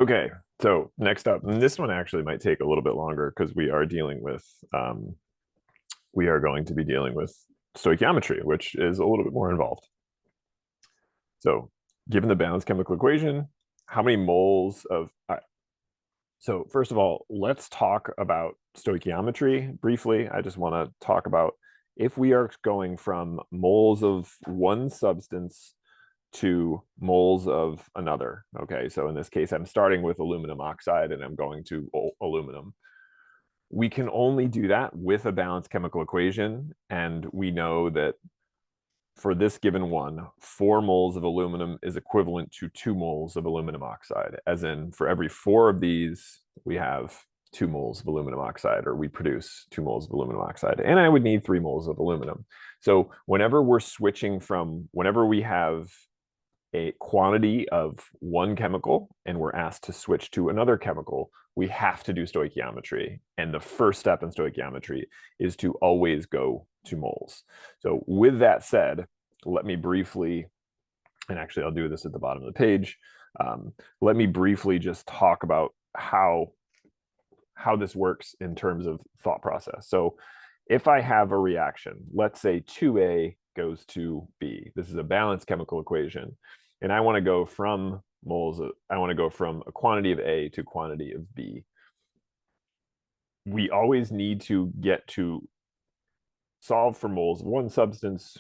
Okay, so next up, and this one actually might take a little bit longer because we are going to be dealing with stoichiometry, which is a little bit more involved. So, given the balanced chemical equation, how many moles of so first of all, let's talk about stoichiometry briefly. I just want to talk about if we are going from moles of one substance to moles of another. Okay, so in this case, I'm starting with aluminum oxide and I'm going to aluminum. We can only do that with a balanced chemical equation. And we know that for this given one, 4 moles of aluminum is equivalent to 2 moles of aluminum oxide, as in for every 4 of these, we have 2 moles of aluminum oxide, or we produce 2 moles of aluminum oxide. And I would need 3 moles of aluminum. So whenever we're switching from, whenever we have a quantity of one chemical and we're asked to switch to another chemical, we have to do stoichiometry. And the first step in stoichiometry is to always go to moles. So with that said, let me briefly, and actually I'll do this at the bottom of the page, let me briefly just talk about how this works in terms of thought process. So if I have a reaction, let's say 2A goes to B. This is a balanced chemical equation. And I want to go from I want to go from a quantity of A to quantity of B. We always need to get to solve for moles of one substance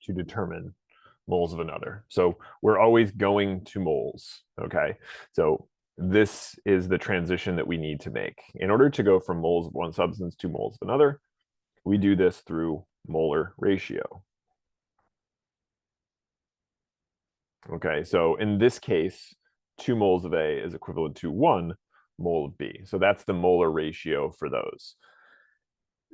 to determine moles of another. So we're always going to moles, okay? So this is the transition that we need to make. In order to go from moles of one substance to moles of another, we do this through molar ratio. Okay, so in this case, 2 moles of A is equivalent to 1 mole of B. So that's the molar ratio for those.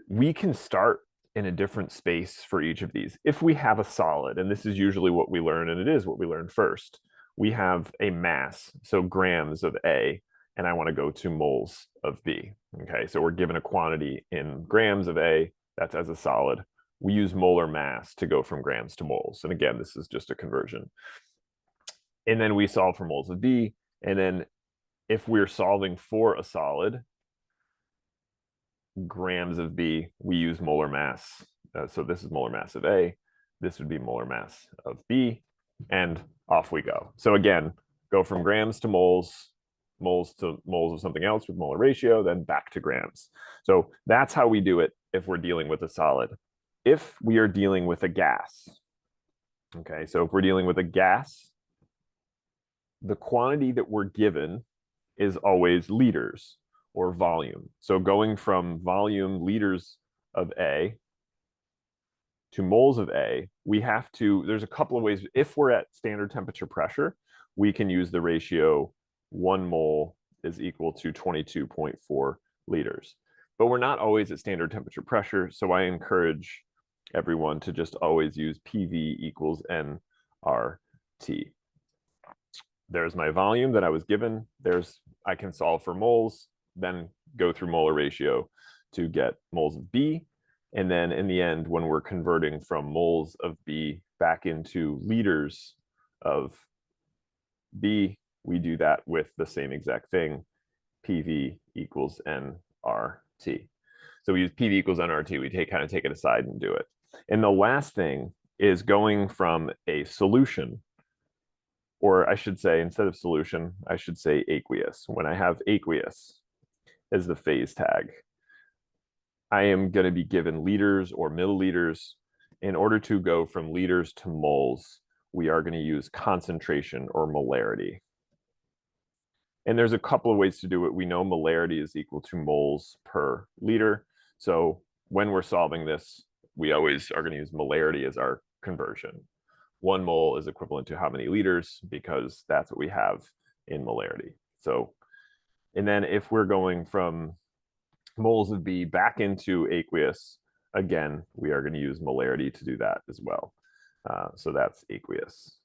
We can start in a different space for each of these. If we have a solid, and this is usually what we learn, and it is what we learn first, we have a mass, so grams of A, and I want to go to moles of B. Okay, so we're given a quantity in grams of A, that's as a solid. We use molar mass to go from grams to moles. And again, this is just a conversion. And then we solve for moles of B. And then if we're solving for a solid, grams of B, we use molar mass. So this is molar mass of A. This would be molar mass of B. And off we go. So again, go from grams to moles, moles to moles of something else with molar ratio, then back to grams. So that's how we do it if we're dealing with a solid. If we are dealing with a gas, okay, so if we're dealing with a gas, the quantity that we're given is always liters or volume. So going from volume liters of A to moles of A, we have to, there's a couple of ways. If we're at standard temperature pressure, we can use the ratio 1 mole is equal to 22.4 liters. But we're not always at standard temperature pressure, so I encourage everyone to just always use PV equals nRT. There's my volume that I was given. I can solve for moles, then go through molar ratio to get moles of B. And then in the end, when we're converting from moles of B back into liters of B, we do that with the same exact thing, PV equals nRT. So we use PV equals nRT, we kind of take it aside and do it. And the last thing is going from a solution, or I should say, instead of solution, I should say aqueous. When I have aqueous as the phase tag, I am going to be given liters or milliliters. In order to go from liters to moles, we are going to use concentration or molarity. And there's a couple of ways to do it. We know molarity is equal to moles per liter. So when we're solving this, we always are going to use molarity as our conversion. 1 mole is equivalent to how many liters, because that's what we have in molarity. So, and then if we're going from moles of B back into aqueous, again, we are going to use molarity to do that as well. So that's aqueous.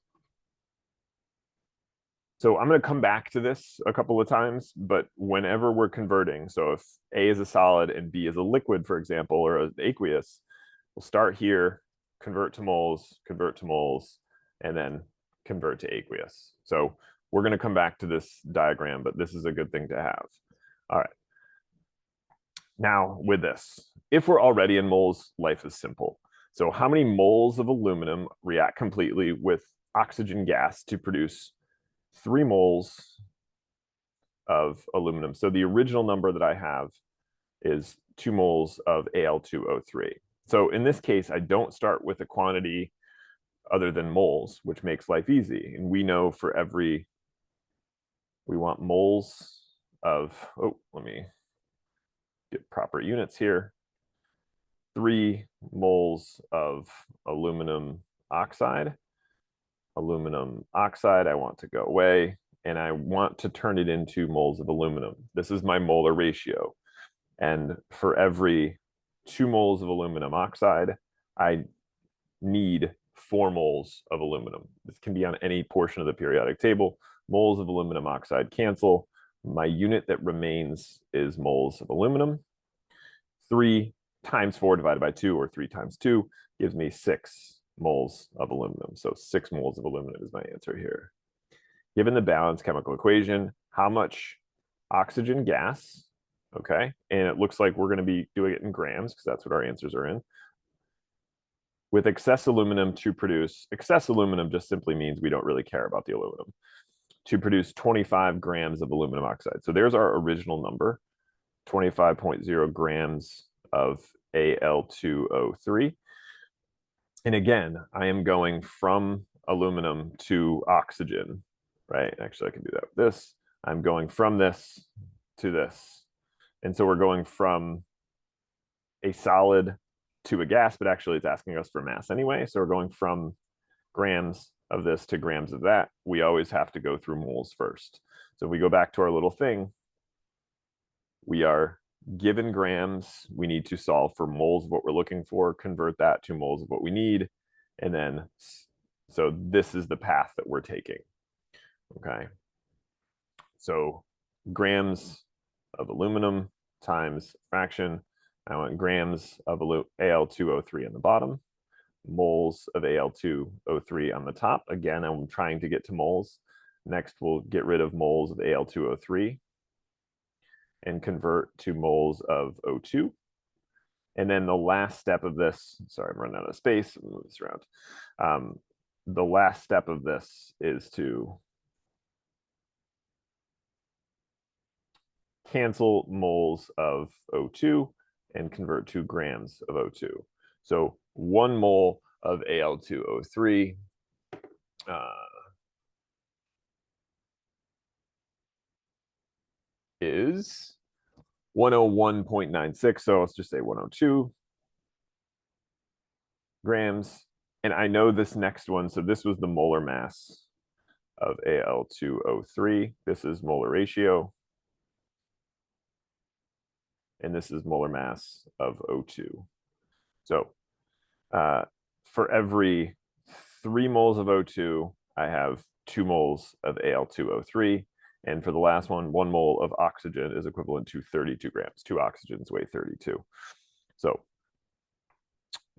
So I'm going to come back to this a couple of times, but whenever we're converting, so if A is a solid and B is a liquid, for example, or an aqueous, we'll start here, convert to moles, and then convert to aqueous. So We're going to come back to this diagram, but this is a good thing to have. All right. Now with this, if we're already in moles, life is simple. So how many moles of aluminum react completely with oxygen gas to produce 3 moles of aluminum? So the original number that I have is 2 moles of Al2O3. So in this case, I don't start with a quantity other than moles, which makes life easy. And we know for every, we want moles of, oh, let me get proper units here. 3 moles of aluminum oxide. Aluminum oxide, I want to go away, and I want to turn it into moles of aluminum. This is my molar ratio. And for every 2 moles of aluminum oxide, I need 4 moles of aluminum. This can be on any portion of the periodic table. Moles of aluminum oxide cancel. My unit that remains is moles of aluminum. 3 times 4 divided by 2, or 3 times 2, gives me 6 moles of aluminum. So 6 moles of aluminum is my answer here. Given the balanced chemical equation, how much oxygen gas, okay, and it looks like we're going to be doing it in grams because that's what our answers are in, with excess aluminum to produce, excess aluminum just simply means we don't really care about the aluminum, to produce 25 grams of aluminum oxide. So there's our original number, 25.0 grams of Al2O3. And again, I am going from aluminum to oxygen, right? Actually, I can do that with this. I'm going from this to this. And so we're going from a solid to a gas, but actually it's asking us for mass anyway. So we're going from grams of this to grams of that. We always have to go through moles first. So if we go back to our little thing, we are given grams, we need to solve for moles of what we're looking for, convert that to moles of what we need, and then, so this is the path that we're taking, okay? So grams of aluminum times fraction, I want grams of Al2O3 on the bottom, moles of Al2O3 on the top. Again, I'm trying to get to moles. Next, we'll get rid of moles of Al2O3 and convert to moles of O2. And then the last step of this, sorry, I'm running out of space, move this around. The last step of this is to cancel moles of O2 and convert to grams of O2. So 1 mole of Al2O3 is 101.96. So let's just say 102 grams. And I know this next one. So this was the molar mass of Al2O3. This is molar ratio. And this is molar mass of O2. So for every 3 moles of O2, I have 2 moles of Al2O3. And for the last one, 1 mole of oxygen is equivalent to 32 grams. 2 oxygens weigh 32. So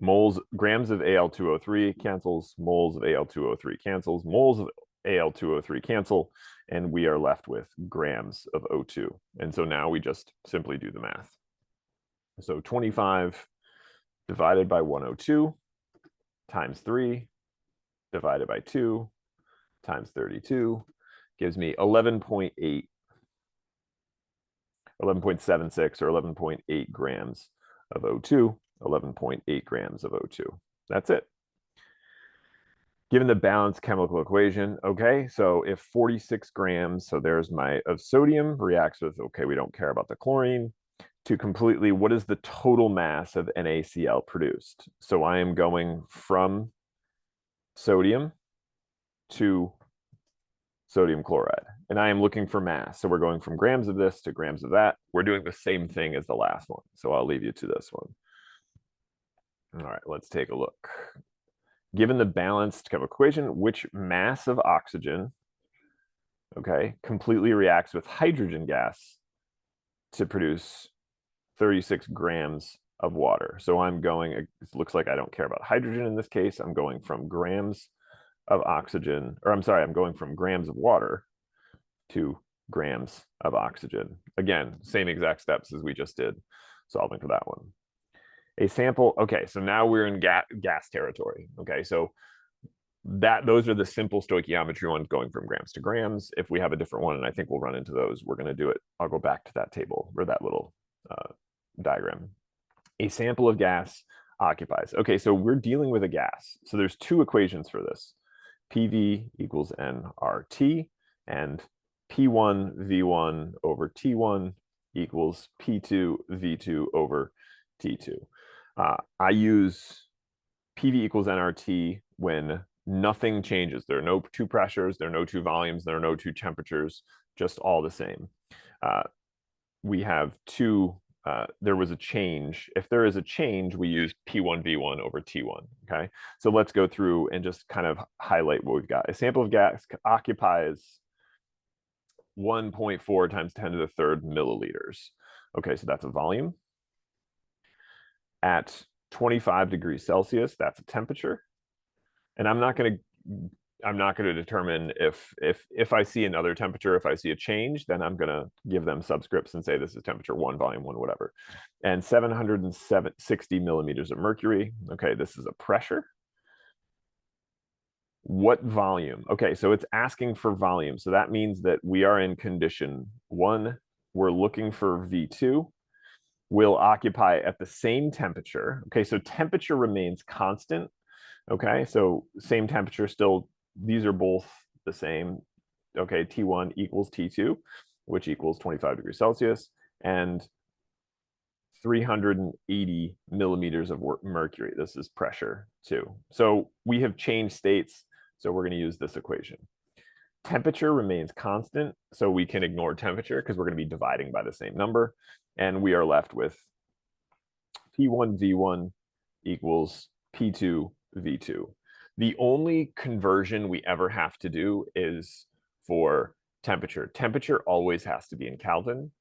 moles, grams of Al2O3 cancels, moles of Al2O3 cancels, moles of Al2O3 cancel, and we are left with grams of O2. And so now we just simply do the math. So 25 divided by 102 times 3 divided by 2 times 32 gives me 11.8, 11.76 or 11.8 grams of O2, 11.8 grams of O2. That's it. Given the balanced chemical equation, okay, so if 46 grams, so there's my, of sodium reacts with, okay, we don't care about the chlorine, to completely, what is the total mass of NaCl produced? So I am going from sodium to sodium chloride, and I am looking for mass. So we're going from grams of this to grams of that. We're doing the same thing as the last one. So I'll leave you to this one. All right, let's take a look. Given the balanced chemical equation, which mass of oxygen, okay, completely reacts with hydrogen gas to produce 36 grams of water? So I'm going, it looks like I don't care about hydrogen in this case. I'm going from grams of oxygen, or I'm sorry, I'm going from grams of water to grams of oxygen. Again, same exact steps as we just did solving for that one. A sample, okay, so now we're in gas territory. Okay, so those are the simple stoichiometry ones going from grams to grams. If we have a different one, and I think we'll run into those, we're going to do it. I'll go back to that table or that little diagram. A sample of gas occupies. Okay, so we're dealing with a gas. So there's two equations for this. PV equals nRT, and P1 V1 over T1 equals P2 V2 over T2. I use PV equals nRT when nothing changes. There are no two pressures, there are no two volumes, there are no two temperatures, just all the same. We have two, there was a change. If there is a change, we use P1 V1 over T1, okay? So let's go through and just kind of highlight what we've got. A sample of gas occupies 1.4 times 10 to the third milliliters. Okay, so that's a volume. At 25 degrees Celsius, that's a temperature. And I'm not going to determine if I see another temperature, if I see a change, then I'm going to give them subscripts and say this is temperature 1, volume 1, whatever. And 760 millimeters of mercury. Okay, this is a pressure. What volume? Okay, so it's asking for volume. So that means that we are in condition 1. We're looking for V2. Will occupy at the same temperature. Okay, so temperature remains constant. Okay, so same temperature still, these are both the same. Okay, T1 equals T2, which equals 25 degrees Celsius, and 380 millimeters of mercury. This is pressure too. So we have changed states, so we're going to use this equation. Temperature remains constant, so we can ignore temperature because we're going to be dividing by the same number, and we are left with P1 V1 equals P2 V2. The only conversion we ever have to do is for temperature. Temperature always has to be in Kelvin,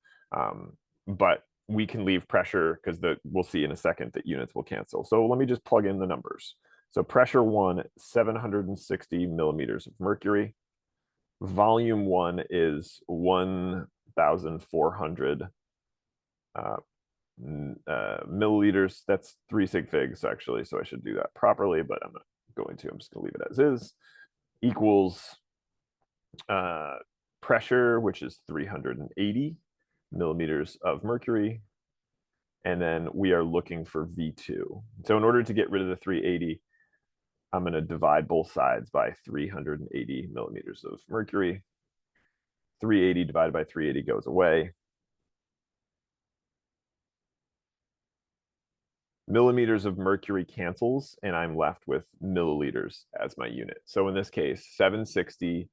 but we can leave pressure because we'll see in a second that units will cancel. So let me just plug in the numbers. So pressure 1, 760 millimeters of mercury. Volume 1 is 1,400 milliliters. That's 3 sig figs actually, so I should do that properly, but I'm not going to. I'm just going to leave it as is. Equals pressure, which is 380 millimeters of mercury, and then we are looking for V2. So in order to get rid of the 380, I'm going to divide both sides by 380 millimeters of mercury. 380 divided by 380 goes away. Millimeters of mercury cancels, and I'm left with milliliters as my unit. So in this case, 760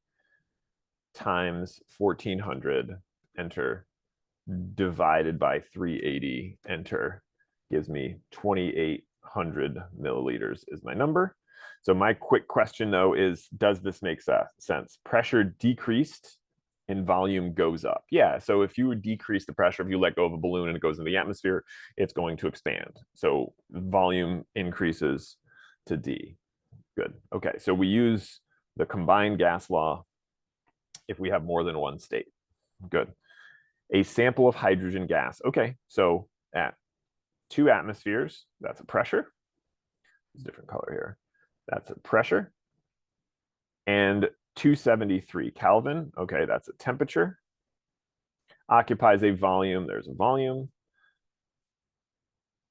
times 1400, enter, divided by 380, enter, gives me 2800 milliliters is my number. So my quick question though is, does this make sense? Pressure decreased and volume goes up. Yeah, so if you decrease the pressure, if you let go of a balloon and it goes in the atmosphere, it's going to expand. So volume increases to D. Good. Okay, so we use the combined gas law if we have more than one state. Good. A sample of hydrogen gas. Okay, so at 2 atmospheres, that's a pressure. It's a different color here. That's a pressure. And 273 Kelvin. Okay, that's a temperature. Occupies a volume. There's a volume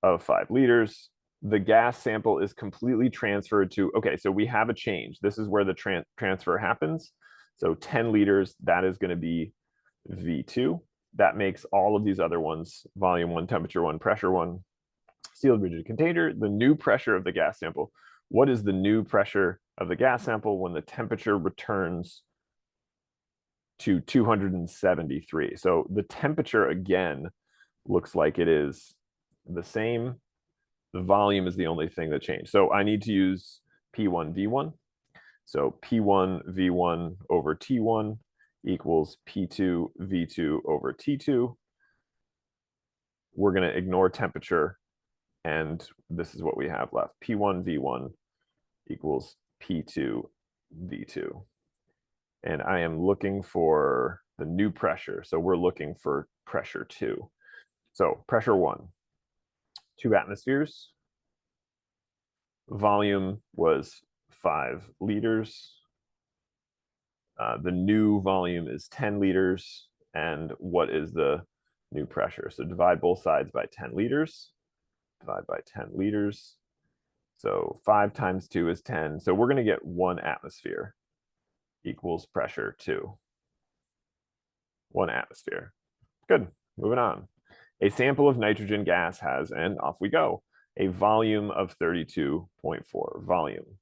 of 5 liters. The gas sample is completely transferred to, okay, so we have a change. This is where the transfer happens. So 10 liters, that is going to be V2. That makes all of these other ones, volume 1, temperature 1, pressure 1, sealed rigid container. The new pressure of the gas sample. What is the new pressure of the gas sample when the temperature returns to 273? So the temperature again looks like it is the same. The volume is the only thing that changed. So I need to use P1 V1. So P1 V1 over T1 equals P2 V2 over T2. We're going to ignore temperature, and this is what we have left. P1 V1 equals P2 V2. And I am looking for the new pressure. So we're looking for pressure 2. So pressure 1, 2 atmospheres. Volume was 5 liters. The new volume is 10 liters. And what is the new pressure? So divide both sides by 10 liters. Divide by 10 liters. So 5 times 2 is 10. So we're going to get 1 atmosphere equals pressure 2. 1 atmosphere. Good. Moving on. A sample of nitrogen gas has, and off we go, a volume of 32.4. Volume.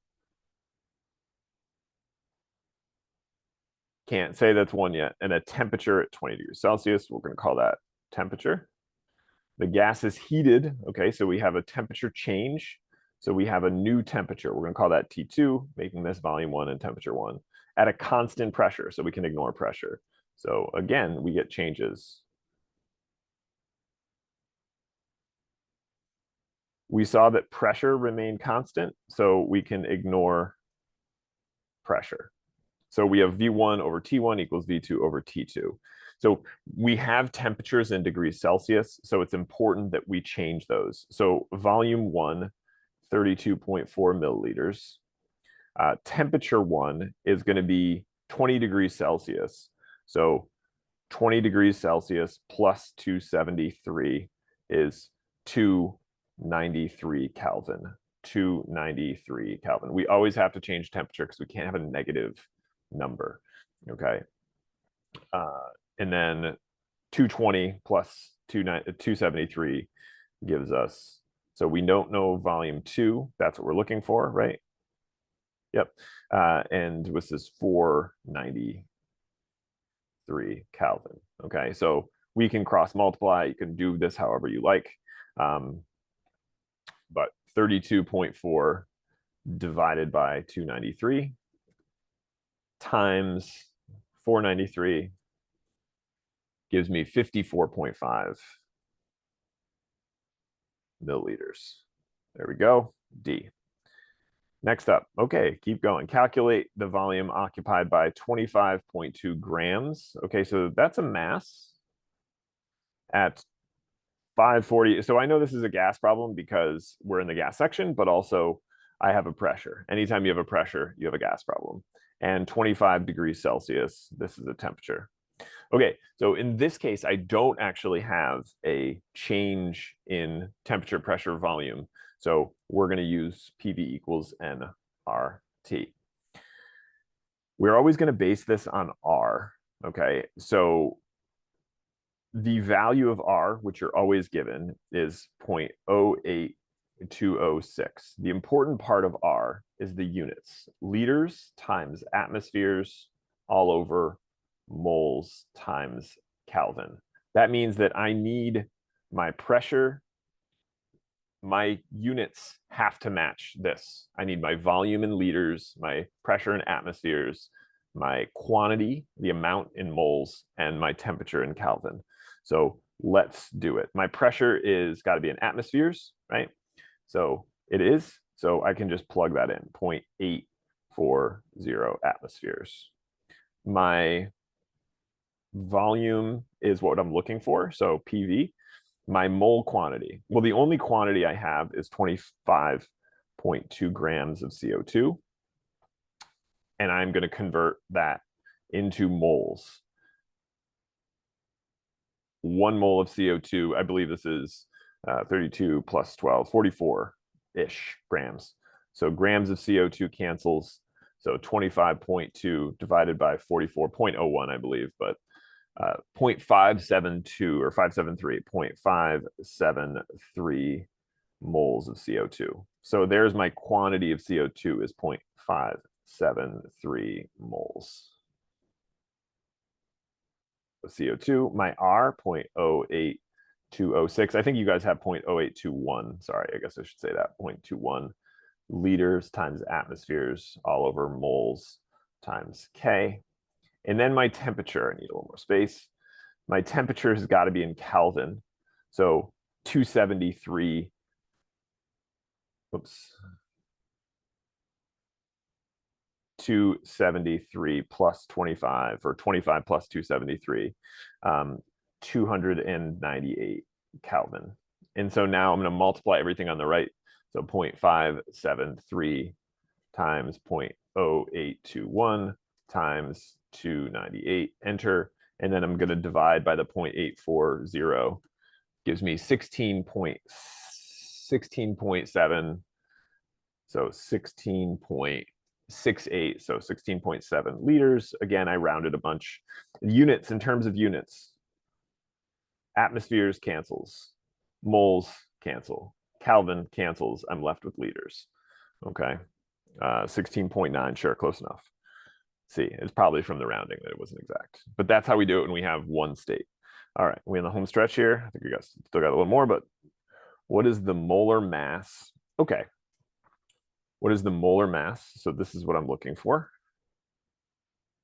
Can't say that's 1 yet. And a temperature at 20 degrees Celsius. We're going to call that temperature. The gas is heated. Okay, so we have a temperature change. So we have a new temperature. We're going to call that T2, making this volume 1 and temperature 1 at a constant pressure. So we can ignore pressure. So again, we get changes. We saw that pressure remained constant, so we can ignore pressure. So we have V1 over T1 equals V2 over T2. So we have temperatures in degrees Celsius, so it's important that we change those. So volume 1, 32.4 milliliters. Temperature 1 is going to be 20 degrees Celsius. So 20 degrees Celsius plus 273 is 293 Kelvin. 293 Kelvin. We always have to change temperature because we can't have a negative number. Okay. And then 220 plus 273 gives us, so we don't know volume 2. That's what we're looking for, right? Yep. And this is 493 Kelvin. Okay, so we can cross multiply. You can do this however you like. But 32.4 divided by 293 times 493 gives me 54.5 milliliters. There we go, D. Next up, okay, keep going. Calculate the volume occupied by 25.2 grams. Okay, so that's a mass at 540. So I know this is a gas problem because we're in the gas section, but also I have a pressure. Anytime you have a pressure, you have a gas problem. And 25 degrees Celsius, this is a temperature. Okay, so in this case, I don't actually have a change in temperature, pressure, volume. So we're going to use PV equals nRT. We're always going to base this on R, okay? So the value of R, which you're always given, is 0.08206. The important part of R is the units. Liters times atmospheres all over moles times Kelvin. That means that I need my pressure, my units have to match this. I need my volume in liters, my pressure in atmospheres, my quantity, the amount in moles, and my temperature in Kelvin. So let's do it. My pressure is got to be in atmospheres, right? So it is. So I can just plug that in, 0.840 atmospheres. My volume is what I'm looking for, so PV. My mole quantity, well, the only quantity I have is 25.2 grams of CO2. And I'm going to convert that into moles. 1 mole of CO2, I believe this is 32 plus 12, 44-ish grams. So grams of CO2 cancels. So 25.2 divided by 44.01, I believe, but 0.572 or 573, 0.573 moles of CO2. So there's my quantity of CO2 is 0.573 moles of CO2. My R, 0.08206. I think you guys have 0.0821. Sorry, I guess I should say that, 0.21 liters times atmospheres all over moles times K. And then my temperature, I need a little more space. My temperature has got to be in Kelvin. So 273, oops. 273 plus 25, or 25 plus 273, 298 Kelvin. And so now I'm going to multiply everything on the right. So 0.573 times 0.0821 times 298, enter. And then I'm going to divide by the 0.840, gives me 16.7. So 16.68, so 16.7 liters. Again, I rounded a bunch. Units, in terms of units, atmospheres cancels, moles cancel, Kelvin cancels, I'm left with liters. Okay, 16.9, sure, close enough. See, it's probably from the rounding that it wasn't exact, but that's how we do it when we have one state. All right, we're in the home stretch here. I think we still got a little more, but what is the molar mass? Okay, what is the molar mass? So this is what I'm looking for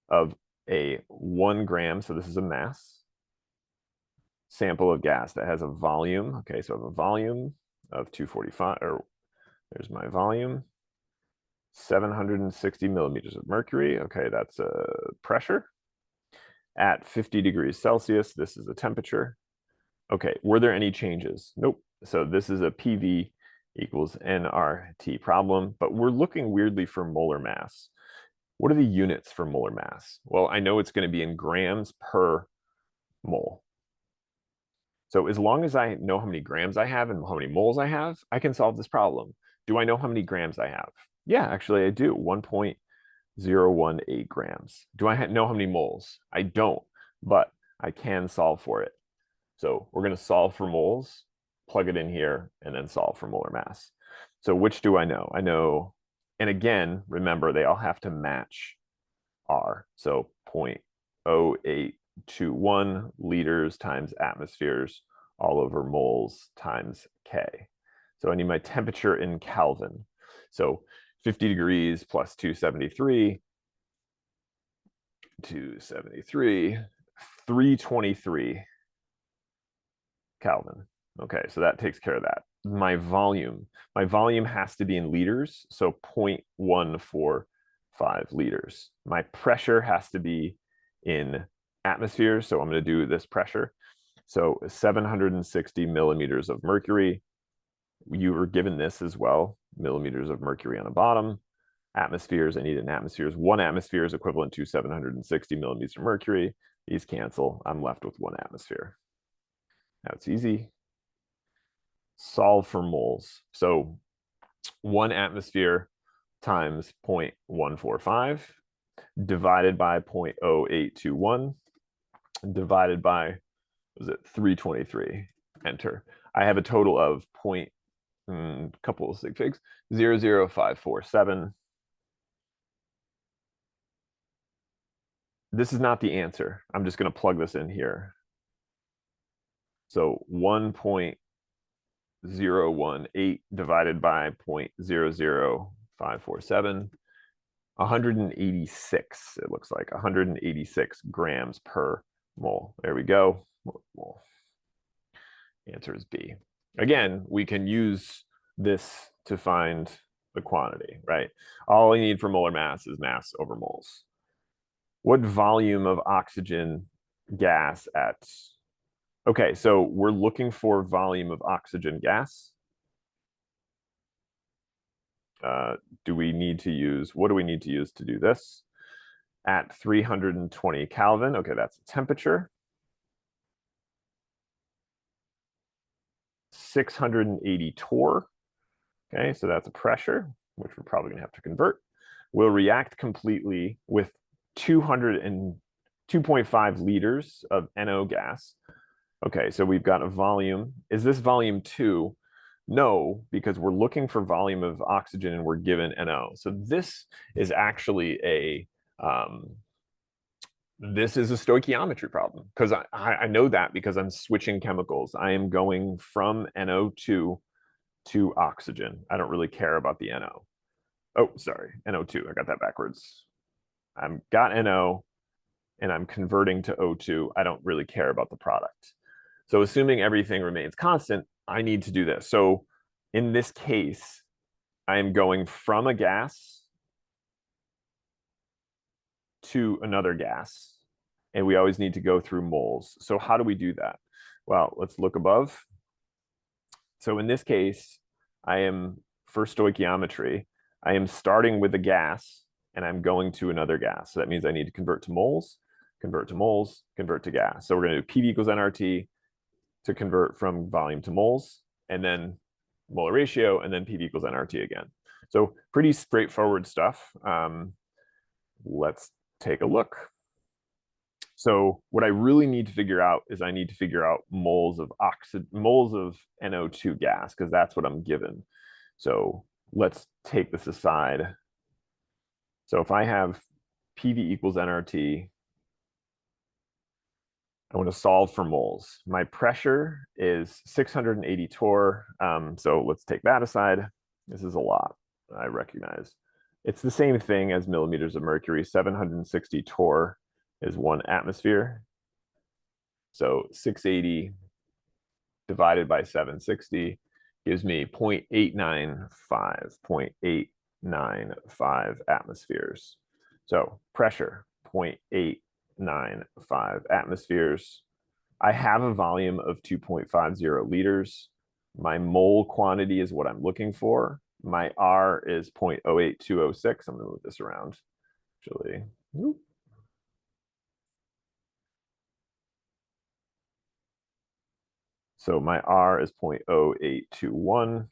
of a 1 gram. So this is a mass sample of gas that has a volume. Okay, so I have a volume of 245, or there's my volume, 760 millimeters of mercury. Okay, that's a pressure. At 50 degrees Celsius, this is a temperature. Okay, were there any changes? Nope. So this is a PV equals nRT problem, but we're looking weirdly for molar mass. What are the units for molar mass? Well, I know it's going to be in grams per mole. So as long as I know how many grams I have and how many moles I have, I can solve this problem. Do I know how many grams I have? Yeah, actually I do, 1.018 grams. Do I know how many moles? I don't, but I can solve for it. So we're going to solve for moles, plug it in here, and then solve for molar mass. So which do I know? I know, and again, remember, they all have to match R. So 0.0821 liters times atmospheres all over moles times K. So I need my temperature in Kelvin. So 50 degrees plus 273, 323 Kelvin. Okay, so that takes care of that. My volume has to be in liters, so 0.145 liters. My pressure has to be in atmospheres, so I'm going to do this pressure. So 760 millimeters of mercury. You were given this as well, millimeters of mercury on the bottom. Atmospheres, I need an atmospheres. 1 atmosphere is equivalent to 760 millimeters of mercury. These cancel. I'm left with 1 atmosphere. Now it's easy. Solve for moles. So 1 atmosphere times 0.145 divided by 0.0821 divided by, was it 323? Enter. I have a total of couple of sig figs, 0.00547. This is not the answer. I'm just going to plug this in here. So 1.018 divided by 0.00547, 186, it looks like 186 grams per mole. There we go. Mole. Answer is B. Again, we can use this to find the quantity, right? All we need for molar mass is mass over moles. What volume of oxygen gas at... Okay, so we're looking for volume of oxygen gas. Do we need to use, what do we need to use to do this? At 320 Kelvin, okay, that's temperature. 680 torr, okay, so that's a pressure, which we're probably gonna have to convert. Will react completely with 2.5 liters of NO gas. Okay, so we've got a volume. Is this volume 2? No, because we're looking for volume of oxygen and we're given NO. So this is actually a this is a stoichiometry problem, because I know that because I'm switching chemicals. I am going from NO2 to oxygen. I don't really care about the NO. Oh, sorry, NO2. I got that backwards. I've got NO and I'm converting to O2. I don't really care about the product. So assuming everything remains constant, I need to do this. So in this case, I am going from a gas to another gas, and we always need to go through moles. So how do we do that? Well, let's look above. So in this case, I am, for stoichiometry, I am starting with a gas and I'm going to another gas. So that means I need to convert to moles, convert to moles, convert to gas. So we're going to do PV equals nRT to convert from volume to moles, and then molar ratio, and then PV equals nRT again. So pretty straightforward stuff. Let's take a look. So what I really need to figure out is I need to figure out moles of NO2 gas, because that's what I'm given. So let's take this aside. So if I have PV equals nRT, I want to solve for moles. My pressure is 680 torr. So let's take that aside. This is a lot, I recognize. It's the same thing as millimeters of mercury. 760 torr is 1 atmosphere. So 680 divided by 760 gives me 0.895 atmospheres. So pressure, 0.895 atmospheres. I have a volume of 2.50 liters. My mole quantity is what I'm looking for. My R is 0.08206. I'm going to move this around, actually. So my R is 0.0821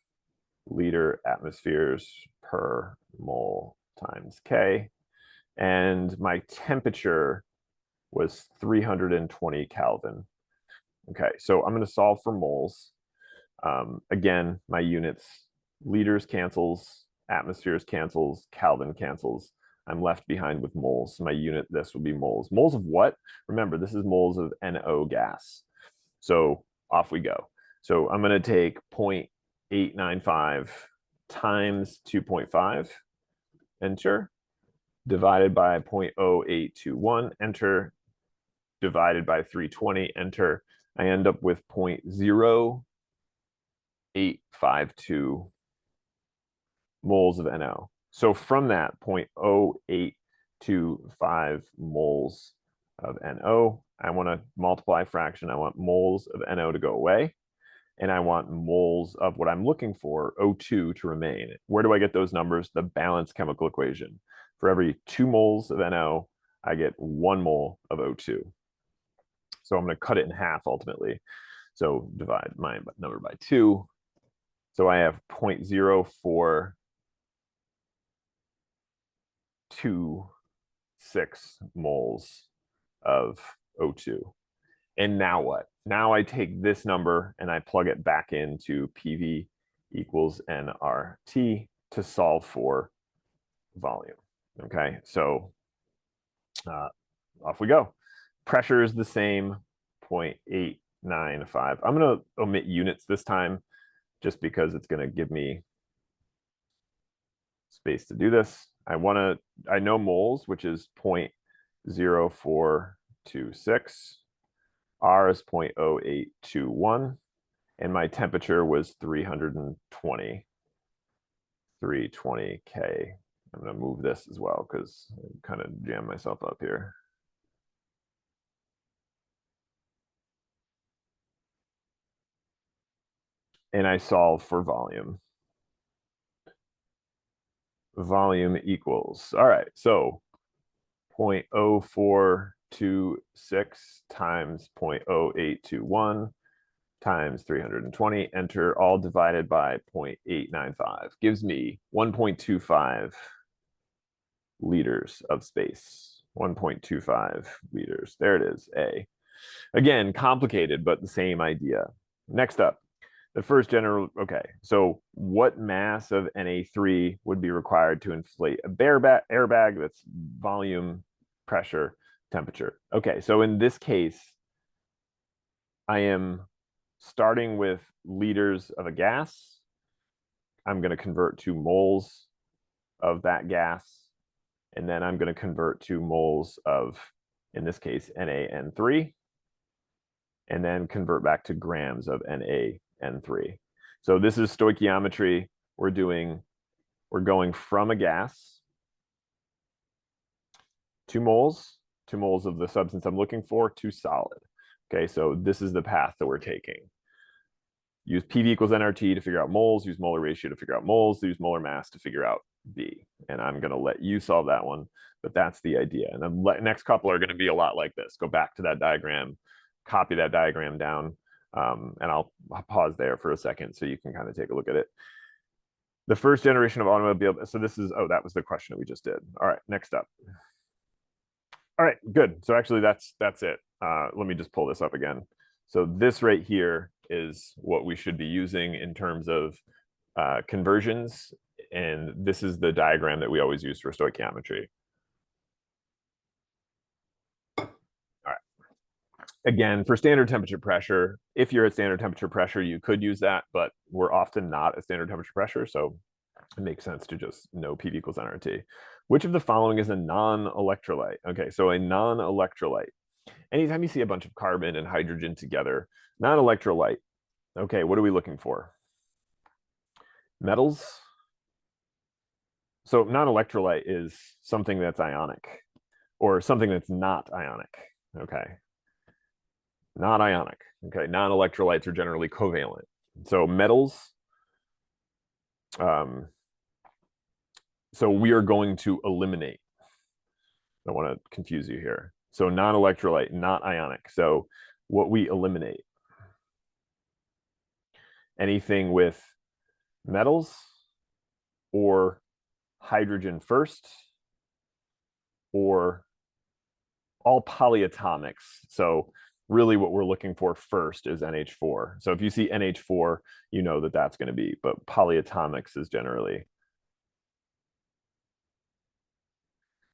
liter atmospheres per mole times K. And my temperature was 320 Kelvin. Okay, so I'm going to solve for moles. Again, my units, liters cancels, atmospheres cancels, Kelvin cancels. I'm left behind with moles. So my unit, this will be moles. Moles of what? Remember, this is moles of NO gas. So off we go. So I'm going to take 0.895 times 2.5, enter, divided by 0.0821, enter, divided by 320, enter. I end up with 0.0852 moles of NO. So from that, 0.0825 moles of NO, I want to multiply fraction. I want moles of NO to go away. And I want moles of what I'm looking for, O2, to remain. Where do I get those numbers? The balanced chemical equation. For every 2 moles of NO, I get 1 mole of O2. So I'm going to cut it in half ultimately. So divide my number by 2. So I have 0.0426 moles of O2. And now what? Now I take this number and I plug it back into PV equals nRT to solve for volume. Okay, so off we go. Pressure is the same, 0.895. I'm going to omit units this time just because it's going to give me space to do this. I know moles, which is 0.0426. R is 0.0821, and my temperature was 320 K. I'm going to move this as well because I kind of jammed myself up here. And I solve for volume. Volume equals, all right, so 0.0426 times 0.0821 times 320, enter, all divided by 0.895, gives me 1.25 liters of space. 1.25 liters. There it is, A. Again, complicated, but the same idea. Next up, the first general, okay, so what mass of Na3 would be required to inflate a airbag that's volume, pressure, temperature? Okay, so in this case, I am starting with liters of a gas. I'm going to convert to moles of that gas, and then I'm going to convert to moles of, in this case, NaN3, and then convert back to grams of NaN3. So this is stoichiometry. We're going from a gas 2 moles, 2 moles of the substance I'm looking for, 2 solid. Okay, so this is the path that we're taking. Use PV equals nRT to figure out moles, use molar ratio to figure out moles, use molar mass to figure out B. And I'm going to let you solve that one, but that's the idea. And the next couple are going to be a lot like this. Go back to that diagram, copy that diagram down, and I'll pause there for a second so you can kind of take a look at it. The first generation of automobile, so this is, oh, that was the question that we just did. All right, next up. All right, good. So actually that's it. Let me just pull this up again. So this right here is what we should be using in terms of conversions. And this is the diagram that we always use for stoichiometry. All right. Again, for standard temperature pressure, if you're at standard temperature pressure, you could use that, but we're often not at standard temperature pressure. So it makes sense to just know PV equals nRT. Which of the following is a non-electrolyte? Okay, so a non-electrolyte. Anytime you see a bunch of carbon and hydrogen together, non-electrolyte. Okay, what are we looking for? Metals. So non-electrolyte is something that's ionic or something that's not ionic. Okay. Not ionic. Okay, non-electrolytes are generally covalent. So metals, so we are going to eliminate. I don't want to confuse you here. So non-electrolyte, not ionic. So what we eliminate, anything with metals or hydrogen first, or all polyatomics. So really what we're looking for first is NH4. So if you see NH4, you know that that's going to be, but polyatomics is generally,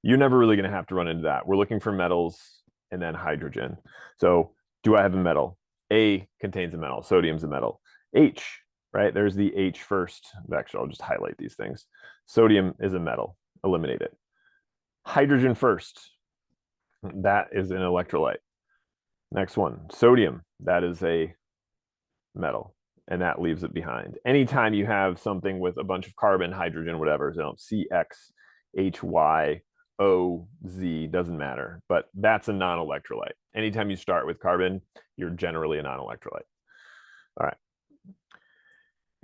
you're never really going to have to run into that. We're looking for metals and then hydrogen. So do I have a metal? A contains a metal, sodium's a metal. H, right? There's the H first. Actually, I'll just highlight these things. Sodium is a metal, eliminate it. Hydrogen first, that is an electrolyte. Next one, sodium, that is a metal, and that leaves it behind. Anytime you have something with a bunch of carbon, hydrogen, whatever, so CX, HY, O, Z, doesn't matter, but that's a non-electrolyte. Anytime you start with carbon, you're generally a non-electrolyte. All right.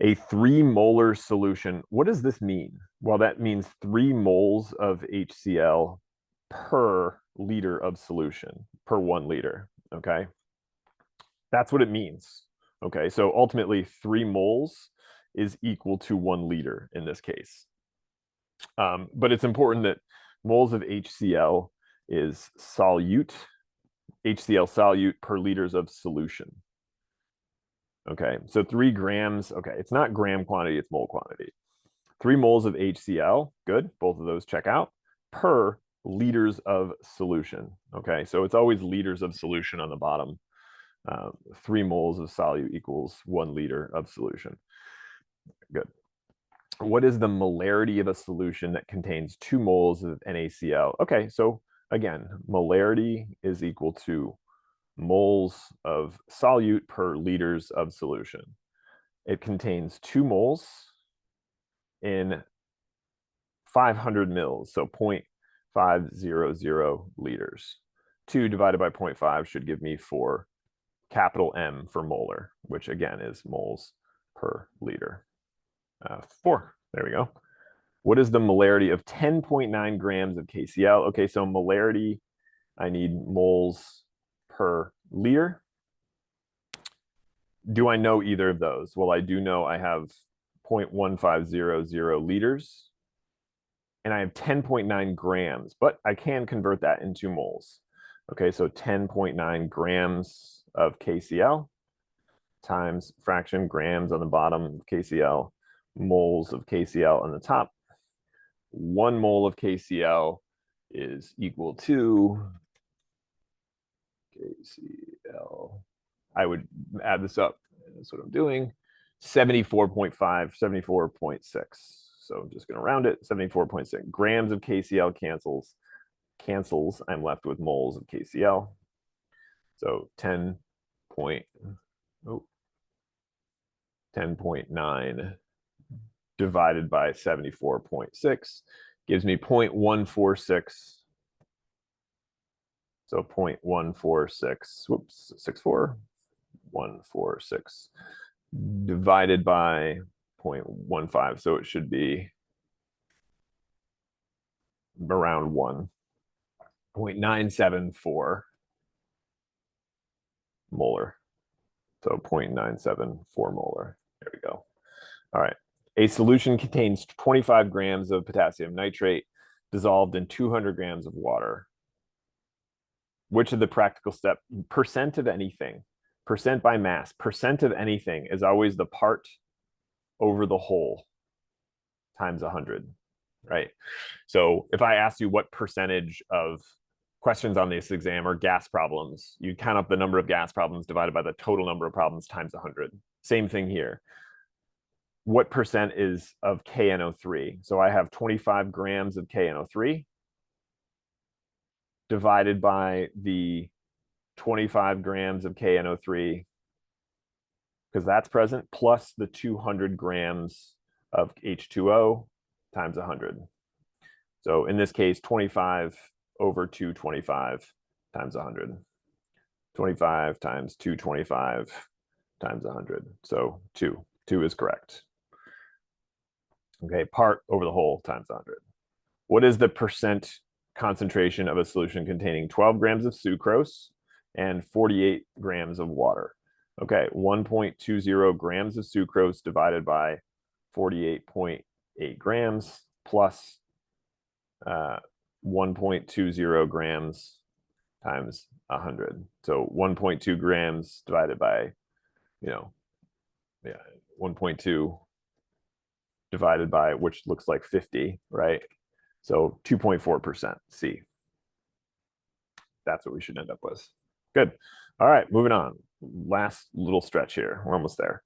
A 3 molar solution, what does this mean? Well, that means 3 moles of HCl per liter of solution, per 1 liter, okay? That's what it means, okay? So ultimately 3 moles is equal to 1 liter in this case. But it's important that moles of HCl is solute, HCl solute per liters of solution. Okay, so 3 grams, okay, it's not gram quantity, it's mole quantity. 3 moles of HCl, good, both of those check out, per liters of solution. Okay, so it's always liters of solution on the bottom. 3 moles of solute equals 1 liter of solution. Good. What is the molarity of a solution that contains 2 moles of NaCl? Okay, so again, molarity is equal to moles of solute per liters of solution. It contains 2 moles in 500 mils, so 0.500 liters. 2 divided by 0.5 should give me 4, capital M for molar, which again is moles per liter. 4, there we go. What is the molarity of 10.9 grams of KCl? Okay, so molarity, I need moles per liter. Do I know either of those? Well, I do know I have 0.1500 liters and I have 10.9 grams, but I can convert that into moles. Okay, so 10.9 grams of KCl times fraction grams on the bottom of KCl, moles of KCl on the top. 1 mole of KCl is equal to KCl. I would add this up. That's what I'm doing. 74.5, 74.6. So I'm just going to round it. 74.6 grams of KCl cancels. I'm left with moles of KCl. So 10.9 divided by 74.6 gives me 0.146 So 0.146, whoops, 64, 146 divided by 0.15. So it should be around 1.974 molar. So 0.974 molar. There we go. All right. A solution contains 25 grams of potassium nitrate dissolved in 200 grams of water. Which of the practical step, percent of anything, percent by mass, percent of anything is always the part over the whole times 100, right? So if I asked you what percentage of questions on this exam are gas problems, you count up the number of gas problems divided by the total number of problems times 100. Same thing here. What percent is of KNO3? So I have 25 grams of KNO3 divided by the 25 grams of KNO3, because that's present, plus the 200 grams of H2O times 100. So in this case, 25 over 225 times 100. 25 times 225 times 100. So 2. 2 is correct. Okay, part over the whole times 100. What is the percent concentration of a solution containing 12 grams of sucrose and 48 grams of water? Okay, 1.20 grams of sucrose divided by 48.8 grams plus 1.20 grams times 100. So 1.2 grams divided by, 1.2 divided by, which looks like 50, right? So 2.4% C. That's what we should end up with. Good. All right, moving on. Last little stretch here. We're almost there.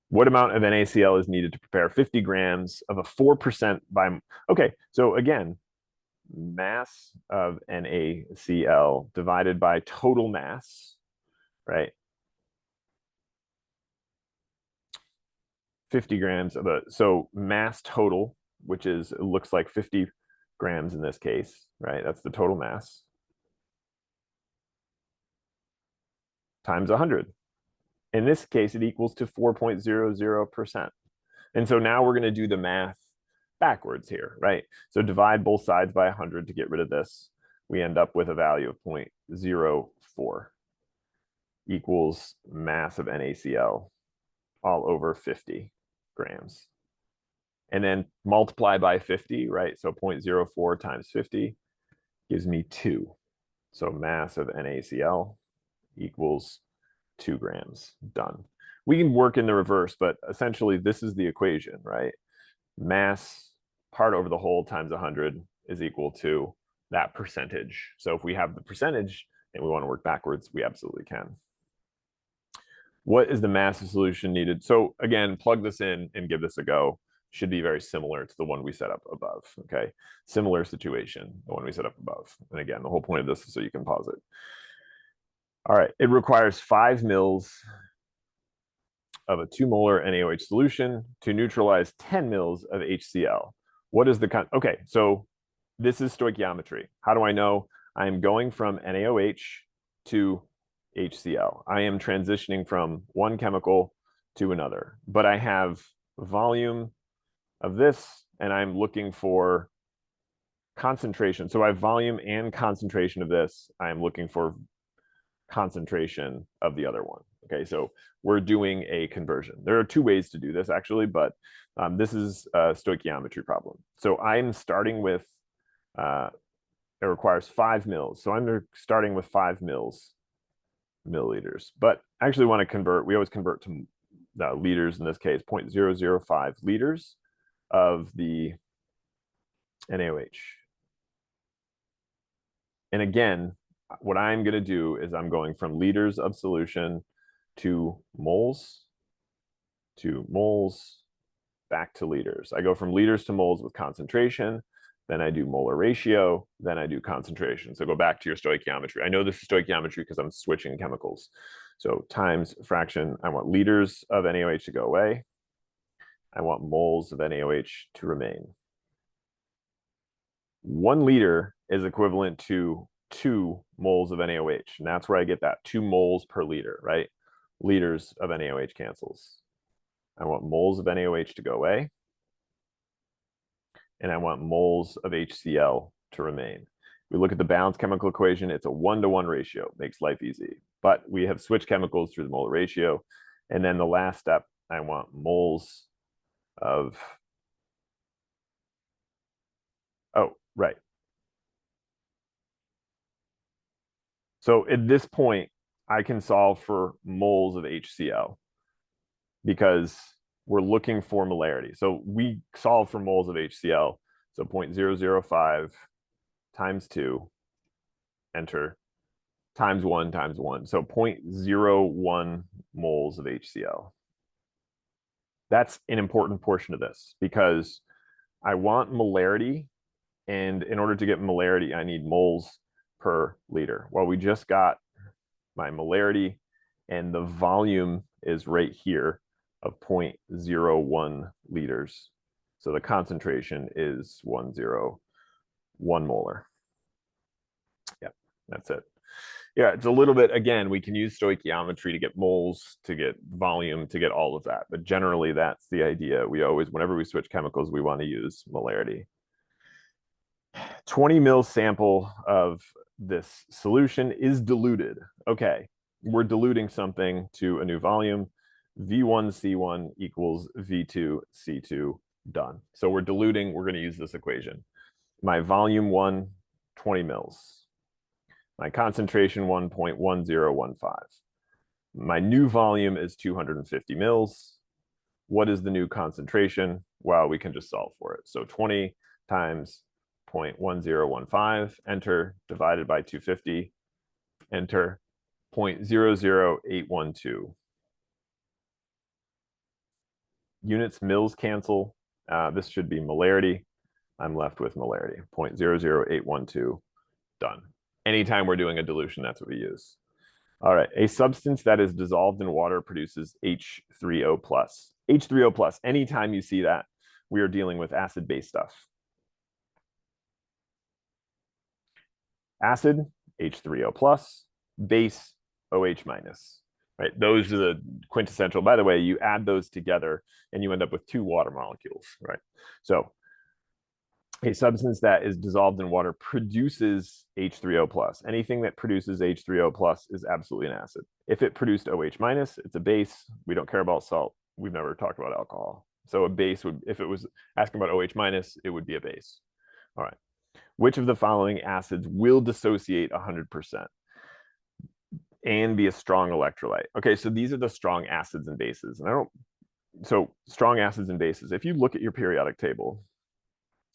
What amount of NaCl is needed to prepare 50 grams of a 4% by... Okay, so again, mass of NaCl divided by total mass, right? 50 grams of a... So mass total, which is, it looks like 50 grams in this case, right? That's the total mass. Times 100. In this case, it equals to 4.00%. And so now we're going to do the math backwards here, right? So divide both sides by 100 to get rid of this. We end up with a value of 0.04 equals mass of NaCl all over 50 grams. And then multiply by 50, right? So 0.04 times 50 gives me 2. So mass of NaCl equals 2 grams. Done. We can work in the reverse, but essentially this is the equation, right? Mass part over the whole times 100 is equal to that percentage. So if we have the percentage and we want to work backwards, we absolutely can. What is the mass of solution needed? So again, plug this in and give this a go. Should be very similar to the one we set up above, okay? Similar situation, the one we set up above. And again, the whole point of this is so you can pause it. All right, it requires 5 mils of a 2 molar NaOH solution to neutralize 10 mils of HCl. What is the okay, so this is stoichiometry. How do I know? I'm going from NaOH to HCl. I am transitioning from one chemical to another, but I have volume of this and I'm looking for concentration. So I have volume and concentration of this. I'm looking for concentration of the other one. Okay, so we're doing a conversion. There are 2 ways to do this actually, but this is a stoichiometry problem. So I'm starting with, it requires 5 mils. So I'm starting with 5 milliliters, but I actually want to convert, we always convert to liters in this case, 0.005 liters of the NaOH. And again, what I'm going to do is I'm going from liters of solution to moles, back to liters. I go from liters to moles with concentration, then I do molar ratio, then I do concentration. So go back to your stoichiometry. I know this is stoichiometry because I'm switching chemicals. So times fraction, I want liters of NaOH to go away. I want moles of NaOH to remain. 1 liter is equivalent to 2 moles of NaOH. And that's where I get that 2 moles per liter, right? Liters of NaOH cancels. I want moles of NaOH to go away. And I want moles of HCl to remain. We look at the balanced chemical equation, it's a 1-to-1 ratio, makes life easy. But we have switched chemicals through the molar ratio. And then the last step, I want moles of, oh, right. So at this point, I can solve for moles of HCl because we're looking for molarity. So we solve for moles of HCl. So 0.005 times 2, enter, times 1 times 1. So 0.01 moles of HCl. That's an important portion of this because I want molarity. And in order to get molarity, I need moles per liter. Well, we just got my molarity and the volume is right here of 0.01 liters. So the concentration is 101 molar. Yep, that's it. Yeah, it's a little bit, again, we can use stoichiometry to get moles, to get volume, to get all of that. But generally, that's the idea. We always, whenever we switch chemicals, we want to use molarity. 20 mil sample of this solution is diluted. Okay, we're diluting something to a new volume. V1C1 equals V2C2, done. So we're diluting, we're going to use this equation. My volume 1, 20 mils. My concentration 1.1015. My new volume is 250 mils. What is the new concentration? Well, we can just solve for it. So 20 times 0.1015, enter, divided by 250, enter, 0.00812. Units, mils cancel. This should be molarity. I'm left with molarity, 0.00812, done. Anytime we're doing a dilution, that's what we use. All right, a substance that is dissolved in water produces H3O+. H3O+, anytime you see that, we are dealing with acid-base stuff. Acid, H3O+, base, OH-, right? Those are the quintessential. By the way, you add those together and you end up with 2 water molecules, right? So a substance that is dissolved in water produces H3O+. Anything that produces H3O+ is absolutely an acid. If it produced OH-, it's a base. We don't care about salt. We've never talked about alcohol. So a base would, if it was asking about OH-, it would be a base. All right. Which of the following acids will dissociate 100% and be a strong electrolyte? Okay, so these are the strong acids and bases. And so strong acids and bases, if you look at your periodic table,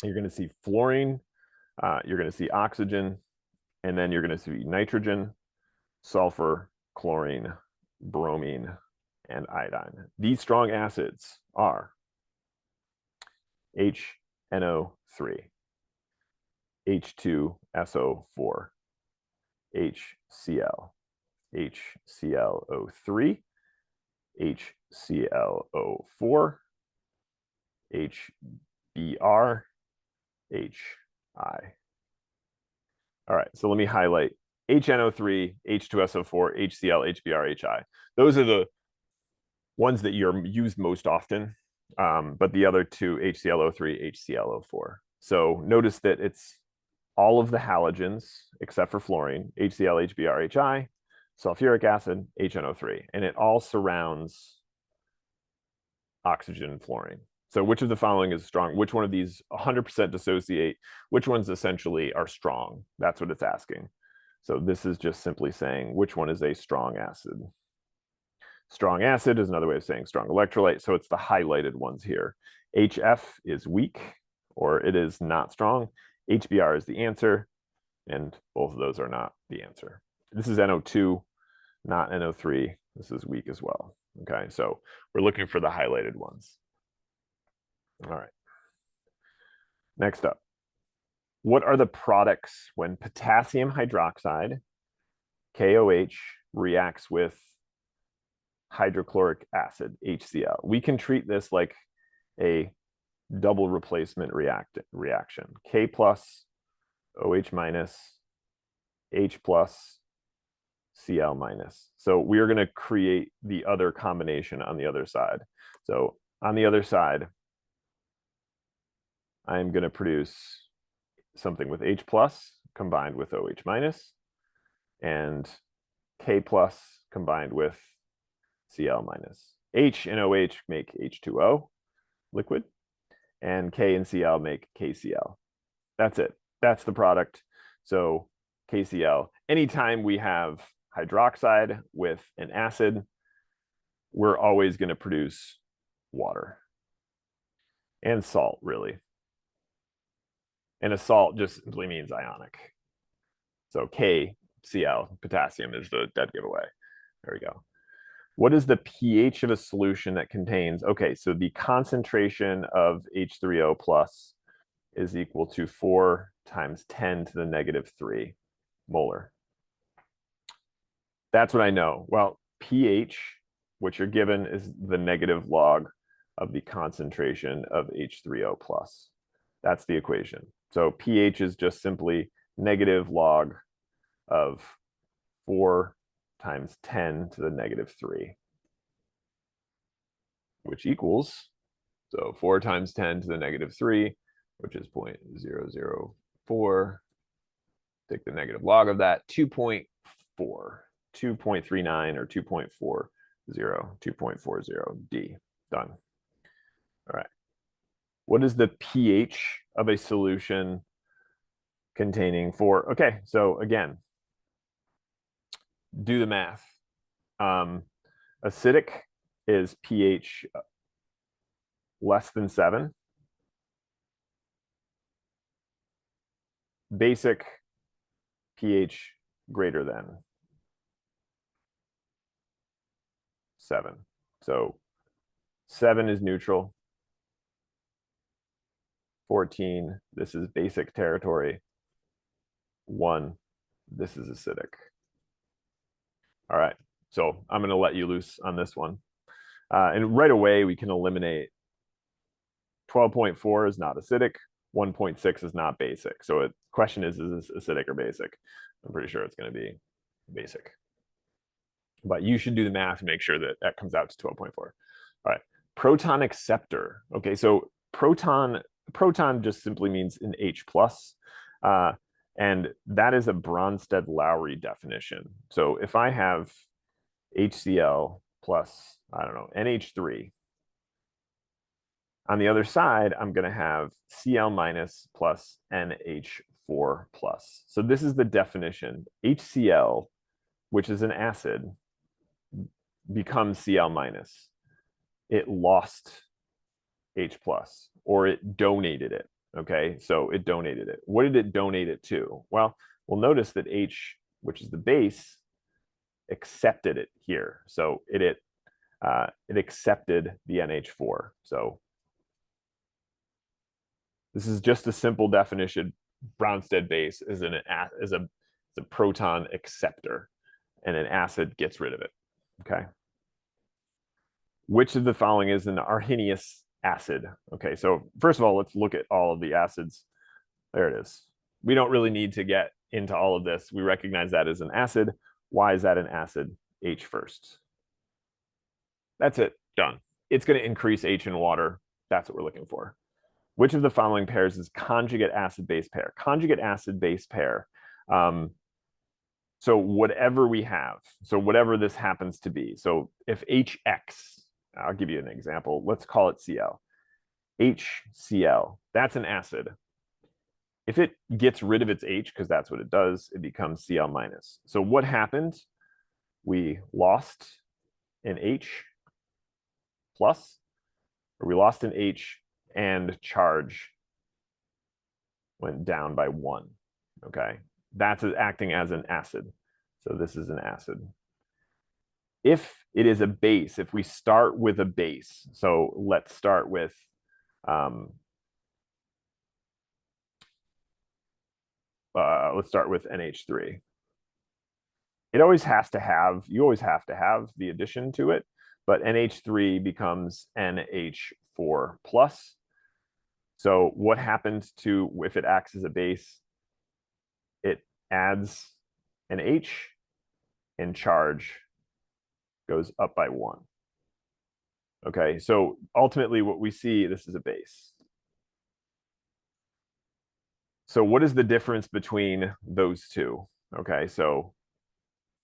you're going to see fluorine, you're going to see oxygen, and then you're going to see nitrogen, sulfur, chlorine, bromine, and iodine. These strong acids are HNO3, H2SO4, HCl, HClO3, HClO4, HBr, HI. All right, so let me highlight HNO3, H2SO4, HCl, HBr, HI. Those are the ones that you're used most often, but the other two, HClO3, HClO4. So notice that it's all of the halogens except for fluorine, HCl, HBr, HI, sulfuric acid, HNO3, and it all surrounds oxygen and fluorine. So which of the following is strong? Which one of these 100% dissociate? Which ones essentially are strong? That's what it's asking. So this is just simply saying which one is a strong acid. Strong acid is another way of saying strong electrolyte. So it's the highlighted ones here. HF is weak, or it is not strong. HBr is the answer, and both of those are not the answer. This is NO2, not NO3. This is weak as well. Okay, so we're looking for the highlighted ones. All right. Next up, what are the products when potassium hydroxide, KOH, reacts with hydrochloric acid, HCl? We can treat this like a double replacement reaction. K plus, OH minus, H plus, Cl minus. So we are going to create the other combination on the other side. So on the other side, I'm going to produce something with H plus combined with OH minus, and K plus combined with Cl minus. H and OH make H2O liquid, and K and Cl make KCl. That's it. That's the product. So KCl. Anytime we have hydroxide with an acid, we're always going to produce water and salt, really. And a salt just simply means ionic. So KCl, potassium, is the dead giveaway. There we go. What is the pH of a solution that contains, okay, so the concentration of H3O plus is equal to 4 times 10 to the negative 3 molar. That's what I know. Well, pH, what you're given, is the negative log of the concentration of H3O plus. That's the equation. So pH is just simply negative log of 4 times 10 to the negative 3, which equals, so 4 times 10 to the negative 3, which is 0.004. Take the negative log of that, 2.4, 2.39 or 2.40, 2.40 D. Done. All right. What is the pH of a solution containing 4? Okay, so again, do the math. Acidic is pH less than 7. Basic, pH greater than 7. So 7 is neutral. 14, this is basic territory. 1, this is acidic. All right, so I'm going to let you loose on this one. And right away, we can eliminate 12.4 is not acidic. 1.6 is not basic. So the question is this acidic or basic? I'm pretty sure it's going to be basic. But you should do the math and make sure that that comes out to 12.4. All right, proton acceptor. Okay, so proton just simply means an H plus. And that is a Bronsted-Lowry definition. So if I have HCl plus, I don't know, NH3, on the other side, I'm going to have Cl minus plus NH4 plus. So this is the definition. HCl, which is an acid, becomes Cl minus. It lost H plus, or it donated it. Okay, so it donated it. What did it donate it to? Well, we'll notice that H, which is the base, accepted it here. So it accepted the NH4. So this is just a simple definition. Bronsted base is a proton acceptor, and an acid gets rid of it. Okay. Which of the following is an Arrhenius acid? Okay, so first of all, let's look at all of the acids. There it is. We don't really need to get into all of this. We recognize that as an acid. Why is that an acid? H first. That's it. Done. It's going to increase H in water. That's what we're looking for. Which of the following pairs is conjugate acid-base pair? Conjugate acid-base pair. So whatever we have, so whatever this happens to be. So if HX, I'll give you an example. Let's call it Cl. HCl, that's an acid. If it gets rid of its H, because that's what it does, it becomes Cl minus. So what happened? We lost an H plus, or we lost an H, and charge went down by 1. Okay, that's acting as an acid. So this is an acid. If it is a base, if we start with a base, so let's start with NH3. It always has to have, you always have to have the addition to it, but NH3 becomes NH4 plus. So what happens to, if it acts as a base, it adds an H, and charge goes up by 1. Okay, so ultimately what we see, this is a base. So what is the difference between those two? Okay, so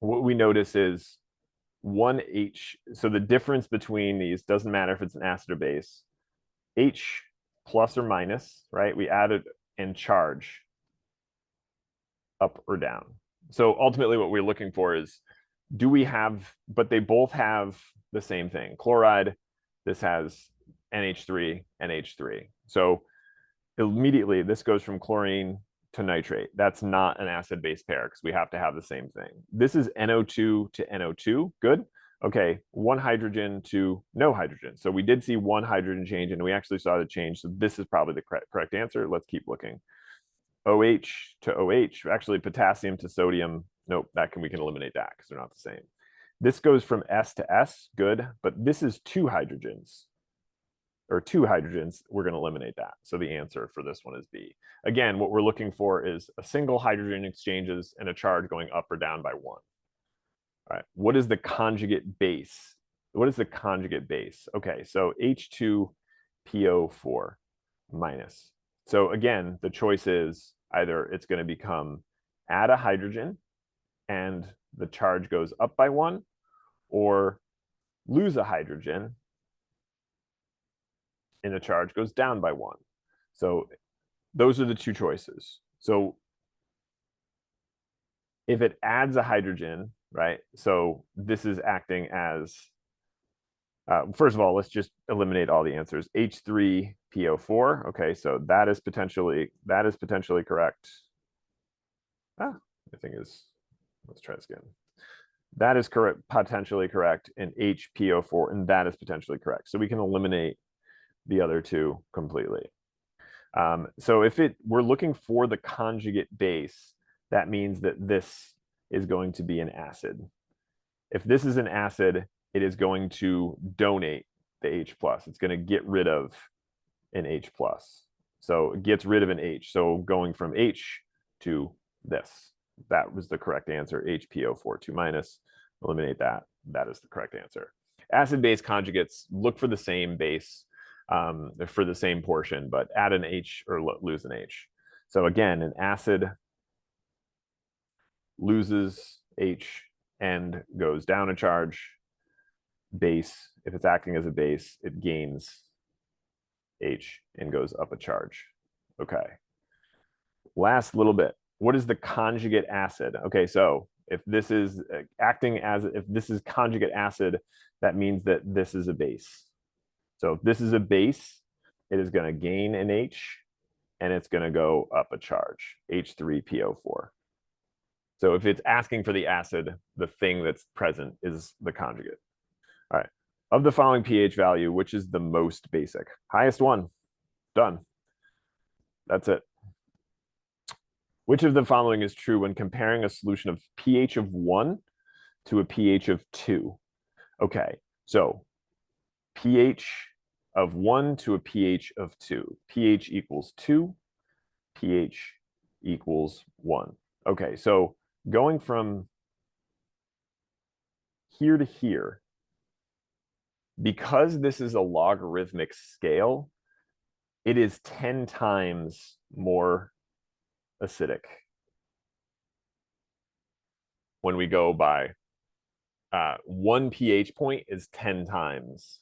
what we notice is 1H, so the difference between these doesn't matter if it's an acid or base. H plus or minus, right? We added and charge up or down. So ultimately what we're looking for is, do we have, but they both have the same thing. Chloride, this has NH3, NH3. So immediately this goes from chlorine to nitrate. That's not an acid-base pair because we have to have the same thing. This is NO2 to NO2, good. Okay, one hydrogen to no hydrogen. So we did see one hydrogen change and we actually saw the change. So this is probably the correct answer. Let's keep looking. OH to OH, actually potassium to sodium. Nope, we can eliminate that because they're not the same. This goes from S to S, good, but this is two hydrogens. Or two hydrogens, we're going to eliminate that. So the answer for this one is B. Again, what we're looking for is a single hydrogen exchanges and a charge going up or down by 1. All right, what is the conjugate base? What is the conjugate base? Okay, so H2PO4 minus. So again, the choice is either it's going to become add a hydrogen and the charge goes up by 1, or lose a hydrogen and the charge goes down by 1. So those are the two choices. So if it adds a hydrogen, right? So this is acting as, first of all, let's just eliminate all the answers. H3PO4. Okay, so that is potentially correct. I think is, let's try this again. That is correct, potentially correct, in HPO4, and that is potentially correct. So we can eliminate the other two completely. So if we're looking for the conjugate base, that means that this is going to be an acid. If this is an acid, it is going to donate the H plus. It's going to get rid of an H plus. So it gets rid of an H. So going from H to this, that was the correct answer. HPO4 2 minus. Eliminate that. That is the correct answer. Acid-base conjugates look for the same base, for the same portion, but add an H or lose an H. So again, an acid loses H and goes down a charge. Base, if it's acting as a base, it gains H and goes up a charge. Okay. Last little bit. What is the conjugate acid? Okay, so if this is if this is conjugate acid, that means that this is a base. So if this is a base, it is going to gain an H and it's going to go up a charge, H3PO4. So if it's asking for the acid, the thing that's present is the conjugate. All right. Of the following pH value, which is the most basic? Highest one. Done. That's it. Which of the following is true when comparing a solution of pH of 1 to a pH of 2? Okay, so pH of 1 to a pH of 2. pH equals 2, pH equals 1. Okay, so going from here to here, because this is a logarithmic scale, it is 10 times more acidic when we go by 1 pH point is 10 times.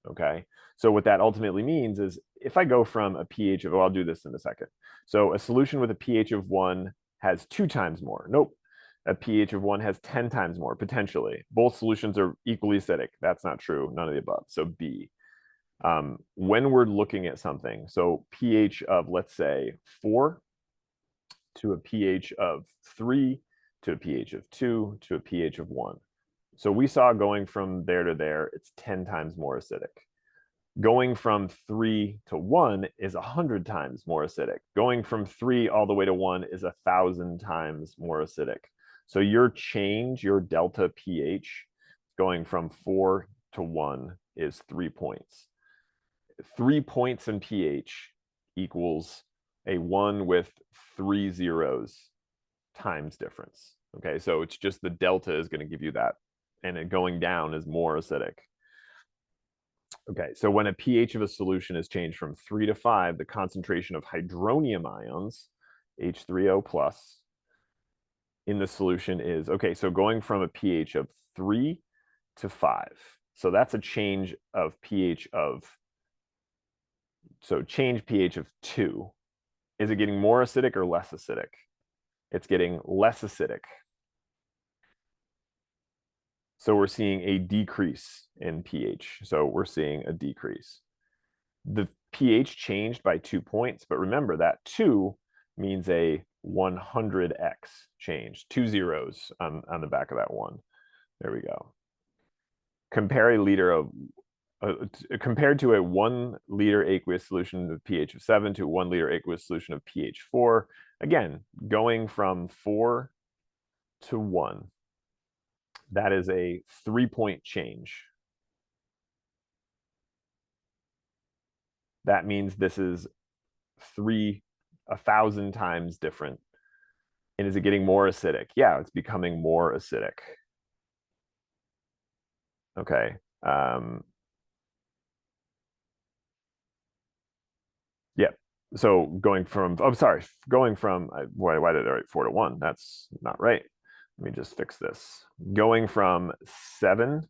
Okay, so what that ultimately means is if I go from a pH of, well, I'll do this in a second. So a solution with a pH of 1 has 2 times more. Nope. A pH of 1 has 10 times more, potentially. Both solutions are equally acidic. That's not true. None of the above. So B. When we're looking at something, so pH of, let's say, 4 to a pH of 3 to a pH of 2 to a pH of 1. So we saw going from there to there, it's 10 times more acidic. Going from 3 to 1 is 100 times more acidic. Going from 3 all the way to 1 is 1,000 times more acidic. So your change, your delta pH, going from 4 to 1 is 3 points. 3 points in pH equals a 1 with 3 zeros times difference. Okay, so it's just the delta is going to give you that. And it going down is more acidic. Okay, so when a pH of a solution is changed from 3 to 5, the concentration of hydronium ions, H3O plus, in the solution is, okay, so going from a pH of 3 to 5. So that's a change of pH of, so change pH of 2. Is it getting more acidic or less acidic? It's getting less acidic. So we're seeing a decrease in pH. So we're seeing a decrease. The pH changed by 2 points, but remember that 2 means a 100x change, 2 zeros on the back of that 1. There we go. Compare a liter of compared to a 1 liter aqueous solution of pH of 7 to a 1 liter aqueous solution of pH 4. Again, going from 4 to 1, that is a 3-point change. That means this is 1,000 times different. And is it getting more acidic? Yeah, it's becoming more acidic. Okay. Yeah. So going from, oh, sorry, going from, why did I write 4 to 1? That's not right. Let me just fix this. Going from 7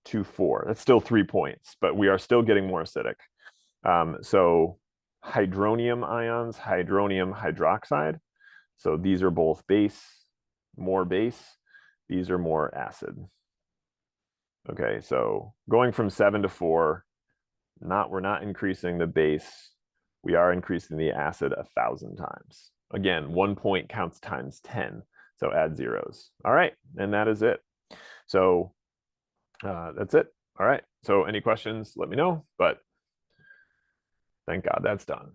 to 4, that's still 3 points, but we are still getting more acidic. So hydronium ions, hydronium hydroxide. So these are both base, more base. These are more acid. Okay, so going from 7 to 4, we're not increasing the base. We are increasing the acid 1,000 times. Again, 1 point counts times 10. So add zeros. All right, and that is it. So that's it. All right, so any questions, let me know, but thank God that's done.